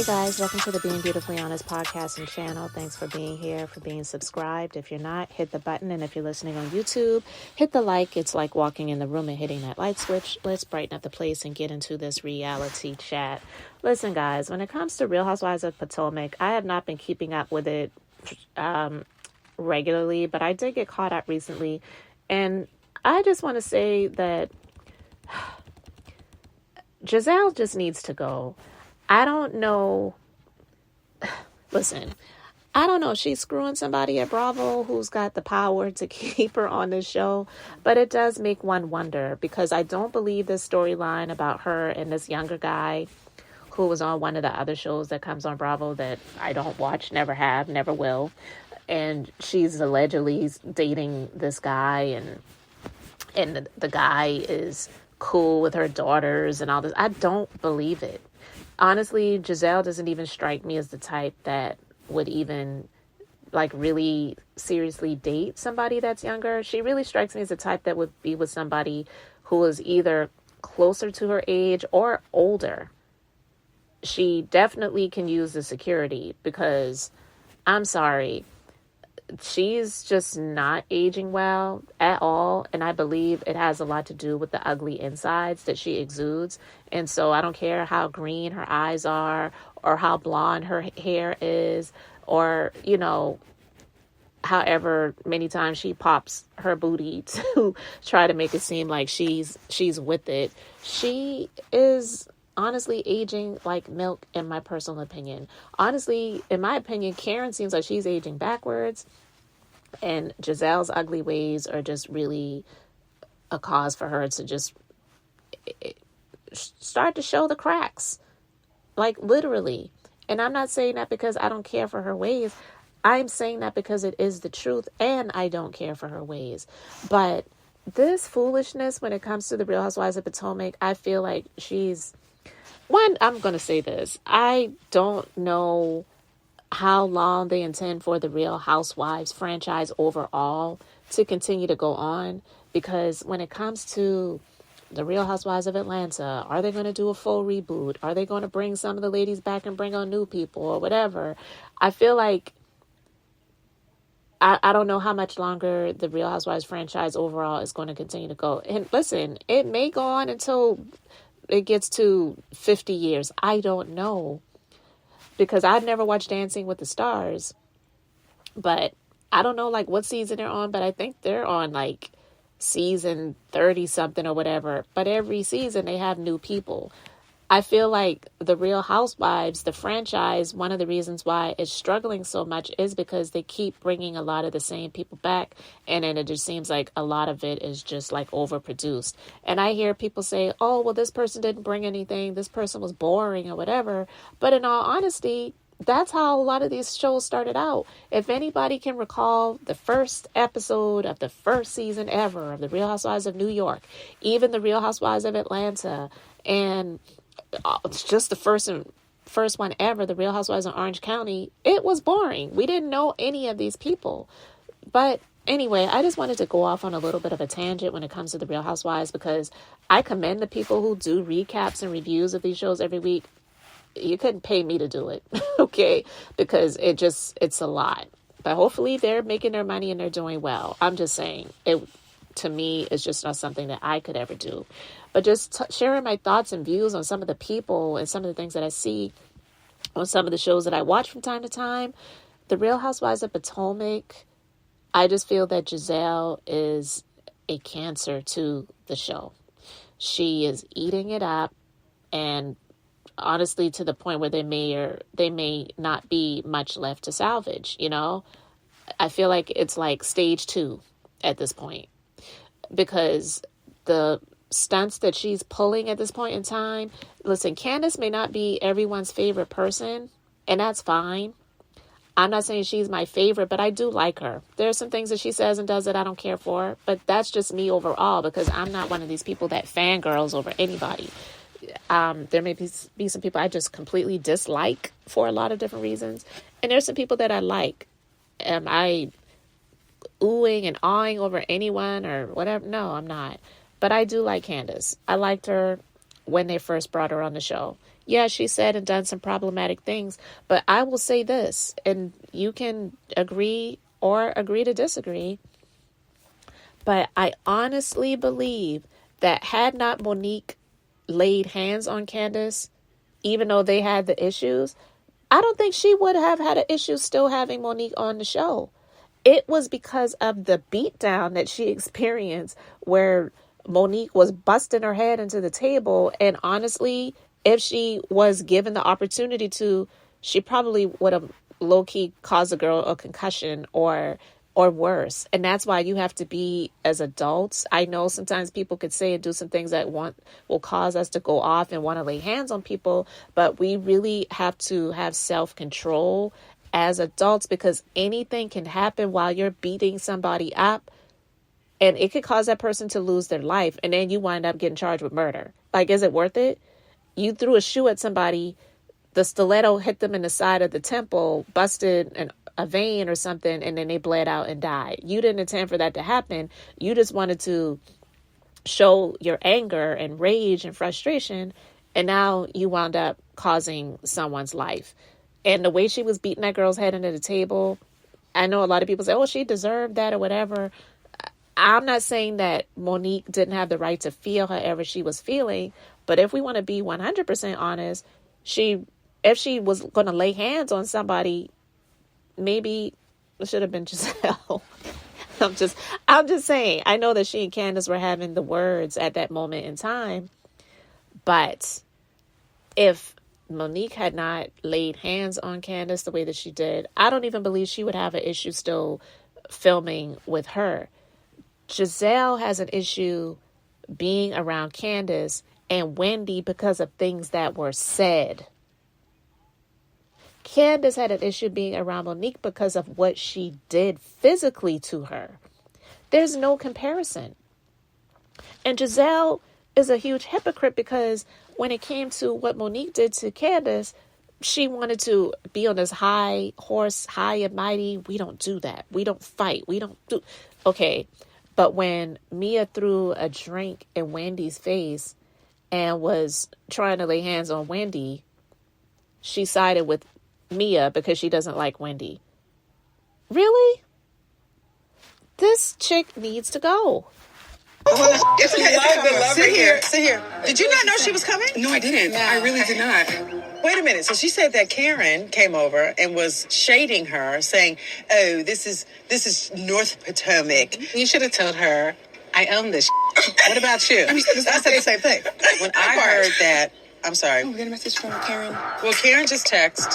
guys, welcome to the Being Beautifully Honest podcast and channel. Thanks for being here, for being subscribed. If you're not, hit the button. And if you're listening on YouTube, hit the like. It's like walking in the room and hitting that light switch. Let's brighten up the place and get into this reality chat. Listen, guys, when it comes to Real Housewives of Potomac, I have not been keeping up with it regularly, but I did get caught up recently. And I just want to say that Gizelle just needs to go. I don't know. Listen, I don't know if she's screwing somebody at Bravo who's got the power to keep her on this show, but it does make one wonder because I don't believe this storyline about her and this younger guy who was on one of the other shows that comes on Bravo that I don't watch, never have, never will. And she's allegedly dating this guy and the guy is cool with her daughters and all this. I don't believe it. Honestly, Gizelle doesn't even strike me as the type that would even like really seriously date somebody that's younger. She really strikes me as the type that would be with somebody who is either closer to her age or older. She definitely can use the security because I'm sorry, she's just not aging well at all. And I believe it has a lot to do with the ugly insides that she exudes. And so I don't care how green her eyes are or how blonde her hair is or, you know, however many times she pops her booty to try to make it seem like she's with it. She is honestly aging like milk, in my personal opinion. Honestly, in my opinion, Karen seems like she's aging backwards, and Gizelle's ugly ways are just really a cause for her to just start to show the cracks, like literally. And I'm not saying that because I don't care for her ways. I'm saying that because it is the truth, and I don't care for her ways. But this foolishness when it comes to the Real Housewives of Potomac, I feel like I'm going to say this. I don't know how long they intend for the Real Housewives franchise overall to continue to go on. Because when it comes to the Real Housewives of Atlanta, are they going to do a full reboot? Are they going to bring some of the ladies back and bring on new people or whatever? I feel like I don't know how much longer the Real Housewives franchise overall is going to continue to go. And listen, it may go on until it gets to 50 years. I don't know. Because I've never watched Dancing with the Stars. But I don't know like what season they're on. But I think they're on like season 30 something or whatever. But every season they have new people. I feel like the Real Housewives, the franchise, one of the reasons why it's struggling so much is because they keep bringing a lot of the same people back. And then it just seems like a lot of it is just like overproduced. And I hear people say, oh, well, this person didn't bring anything. This person was boring or whatever. But in all honesty, that's how a lot of these shows started out. If anybody can recall the first episode of the first season ever of the Real Housewives of New York, even the Real Housewives of Atlanta, and it's just the first one ever, the Real Housewives of Orange County, it was boring. We didn't know any of these people. But anyway, I just wanted to go off on a little bit of a tangent when it comes to the Real Housewives because I commend the people who do recaps and reviews of these shows every week. You couldn't pay me to do it, okay? Because it's a lot. But hopefully they're making their money and they're doing well. I'm just saying, to me, it's just not something that I could ever do. But just sharing my thoughts and views on some of the people and some of the things that I see on some of the shows that I watch from time to time. The Real Housewives of Potomac, I just feel that Gizelle is a cancer to the show. She is eating it up, and honestly, to the point where they may not be much left to salvage, you know? I feel like it's like stage 2 at this point. Because the stunts that she's pulling at this point in time, listen, Candace may not be everyone's favorite person, and that's fine. I'm not saying she's my favorite, but I do like her. There are some things that she says and does that I don't care for, but that's just me overall because I'm not one of these people that fangirls over anybody. There may be some people I just completely dislike for a lot of different reasons, and there's some people that I like. Am I oohing and awing over anyone or whatever? No, I'm not. But I do like Candace. I liked her when they first brought her on the show. Yeah, she said and done some problematic things, but I will say this, and you can agree or agree to disagree, but I honestly believe that had not Monique laid hands on Candace, even though they had the issues, I don't think she would have had an issue still having Monique on the show. It was because of the beatdown that she experienced where Monique was busting her head into the table. And honestly, if she was given the opportunity to, she probably would have low-key caused a girl a concussion or worse. And that's why you have to be, as adults. I know sometimes people could say and do some things that will cause us to go off and want to lay hands on people, but we really have to have self-control as adults, because anything can happen while you're beating somebody up, and it could cause that person to lose their life, and then you wind up getting charged with murder. Like, is it worth it? You threw a shoe at somebody, the stiletto hit them in the side of the temple, busted a vein or something, and then they bled out and died. You didn't intend for that to happen. You just wanted to show your anger and rage and frustration, and now you wound up causing someone's life. And the way she was beating that girl's head into the table, I know a lot of people say, oh, she deserved that or whatever. I'm not saying that Monique didn't have the right to feel however she was feeling, but if we want to be 100% honest, if she was going to lay hands on somebody, maybe it should have been Gizelle. I'm just saying, I know that she and Candace were having the words at that moment in time, but if Monique had not laid hands on Candace the way that she did, I don't even believe she would have an issue still filming with her. Gizelle has an issue being around Candace and Wendy because of things that were said. Candace had an issue being around Monique because of what she did physically to her. There's no comparison. And Gizelle is a huge hypocrite because when it came to what Monique did to Candace, she wanted to be on this high horse, high and mighty. We don't do that. We don't fight. We don't do. Okay. But when Mia threw a drink in Wendy's face and was trying to lay hands on Wendy, she sided with Mia because she doesn't like Wendy. Really? This chick needs to go. It's okay. Sit here. Did you not know she was coming? No, I didn't. No. I really did not. Wait a minute. So she said that Karen came over and was shading her, saying, "Oh, this is North Potomac." You should have told her, "I own this." What about you? I said the same thing. When I heard that, I'm sorry. Oh, we got a message from Karen. Well, Karen just texted.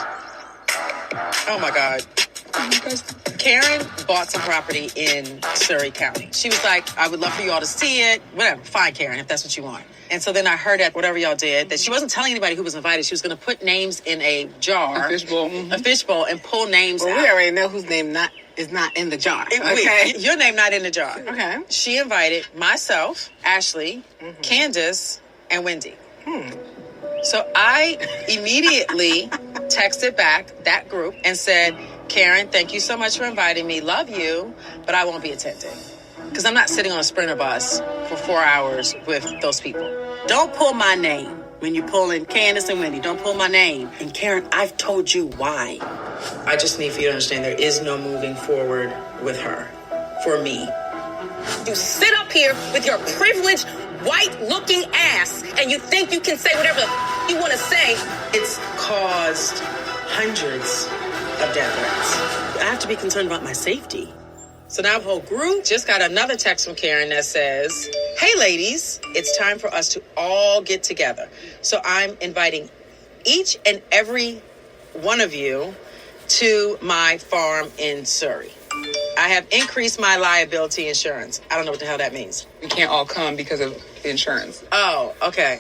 Oh my God. Oh my gosh. Karen bought some property in Surrey County. She was like, I would love for y'all to see it. Whatever. Fine, Karen, if that's what you want. And so then I heard that whatever y'all did, that she wasn't telling anybody who was invited. She was going to put names in a jar. A fishbowl. A fishbowl and pull names out. We already know whose name is not in the jar. Okay. Your name not in the jar. Okay. She invited myself, Ashley, Candace, and Wendy. So I immediately texted back that group and said, Karen, thank you so much for inviting me. Love you, but I won't be attending. Because I'm not sitting on a Sprinter bus for 4 hours with those people. Don't pull my name when you pull in Candace and Wendy. Don't pull my name. And Karen, I've told you why. I just need for you to understand there is no moving forward with her. For me. You sit up here with your privileged, white-looking ass, and you think you can say whatever you want to say. It's caused hundreds of death threats. I have to be concerned about my safety. So now the whole group just got another text from Karen that says, hey, ladies, it's time for us to all get together. So I'm inviting each and every one of you to my farm in Surrey. I have increased my liability insurance. I don't know what the hell that means. We can't all come because of insurance. Oh, okay.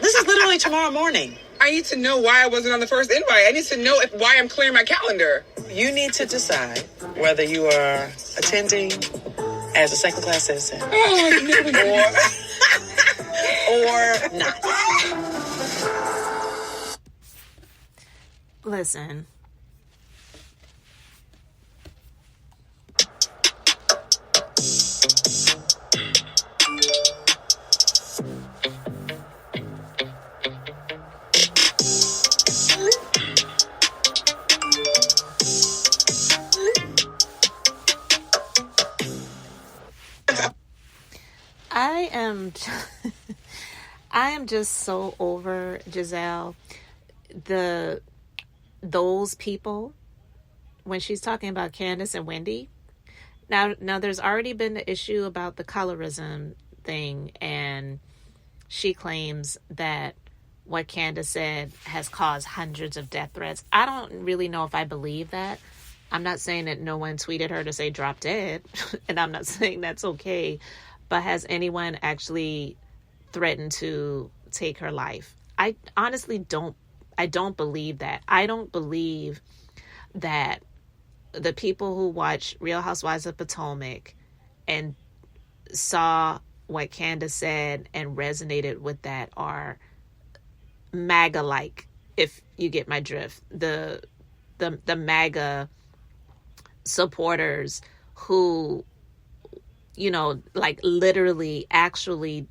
This is literally tomorrow morning. I need to know why I wasn't on the first invite. I need to know why I'm clearing my calendar. You need to decide whether you are attending as a second-class citizen or not. Listen. am just so over Gizelle. Those people, when she's talking about Candace and Wendy. Now there's already been the issue about the colorism thing, and she claims that what Candace said has caused hundreds of death threats. I don't really know if I believe that. I'm not saying that no one tweeted her to say drop dead, and I'm not saying that's okay, but has anyone actually threatened to take her life? I honestly don't believe that. I don't believe that the people who watch Real Housewives of Potomac and saw what Candace said and resonated with that are MAGA-like, if you get my drift. The MAGA supporters who, like literally actually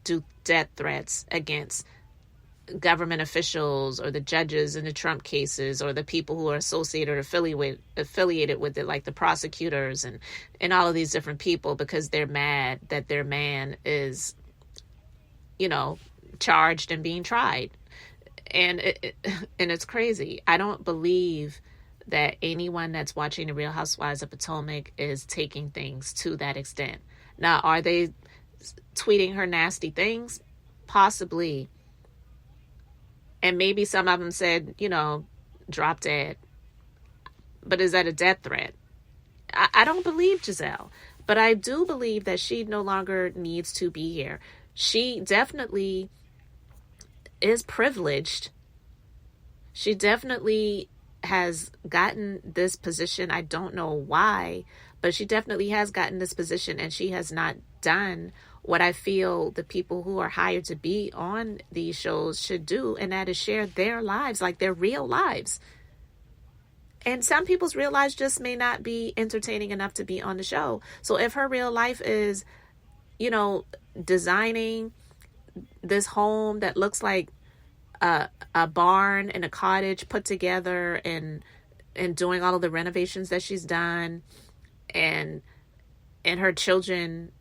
do death threats against government officials or the judges in the Trump cases or the people who are associated or affiliated with it, like the prosecutors and all of these different people, because they're mad that their man is, charged and being tried. And it's crazy. I don't believe that anyone that's watching the Real Housewives of Potomac is taking things to that extent. Now, are they tweeting her nasty things? Possibly. And maybe some of them said, drop dead. But is that a death threat? I don't believe Gizelle. But I do believe that she no longer needs to be here. She definitely is privileged. She definitely has gotten this position. I don't know why, but she definitely has gotten this position, and she has not done what I feel the people who are hired to be on these shows should do, and that is share their lives, like their real lives. And some people's real lives just may not be entertaining enough to be on the show. So if her real life is, designing this home that looks like a barn and a cottage put together, and doing all of the renovations that she's done, and her children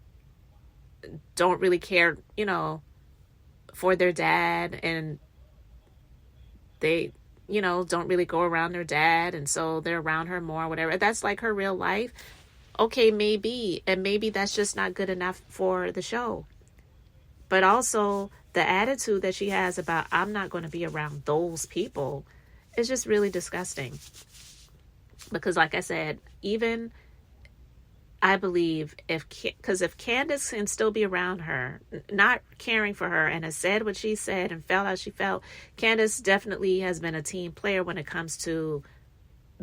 don't really care, for their dad, and they, don't really go around their dad, and so they're around her more, whatever. That's like her real life. Okay, maybe. And maybe that's just not good enough for the show. But also the attitude that she has about, I'm not going to be around those people, is just really disgusting. Because like I said, even I believe if Candace can still be around her, not caring for her, and has said what she said and felt how she felt, Candace definitely has been a team player when it comes to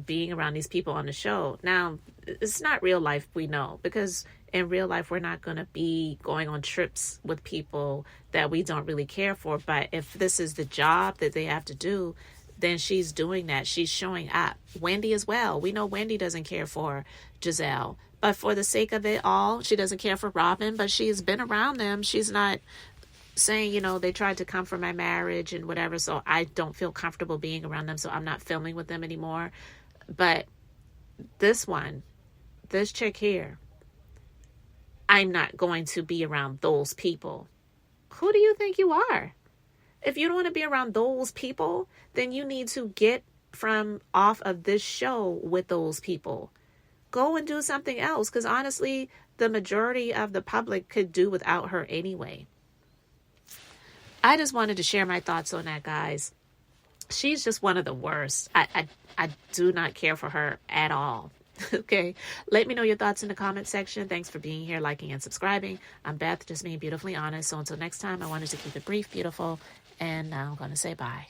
being around these people on the show. Now, it's not real life, we know, because in real life, we're not going to be going on trips with people that we don't really care for. But if this is the job that they have to do, then she's doing that. She's showing up. Wendy as well. We know Wendy doesn't care for Gizelle. But for the sake of it all, she doesn't care for Robin, but she's been around them. She's not saying, they tried to come for my marriage and whatever, so I don't feel comfortable being around them, so I'm not filming with them anymore. But this chick here, I'm not going to be around those people. Who do you think you are? If you don't want to be around those people, then you need to get off of this show with those people. Go and do something else, because honestly, the majority of the public could do without her anyway. I just wanted to share my thoughts on that, guys. She's just one of the worst. I do not care for her at all. Okay, let me know your thoughts in the comment section. Thanks for being here, liking, and subscribing. I'm Beth, just being beautifully honest. So until next time, I wanted to keep it brief, beautiful, and now I'm going to say bye.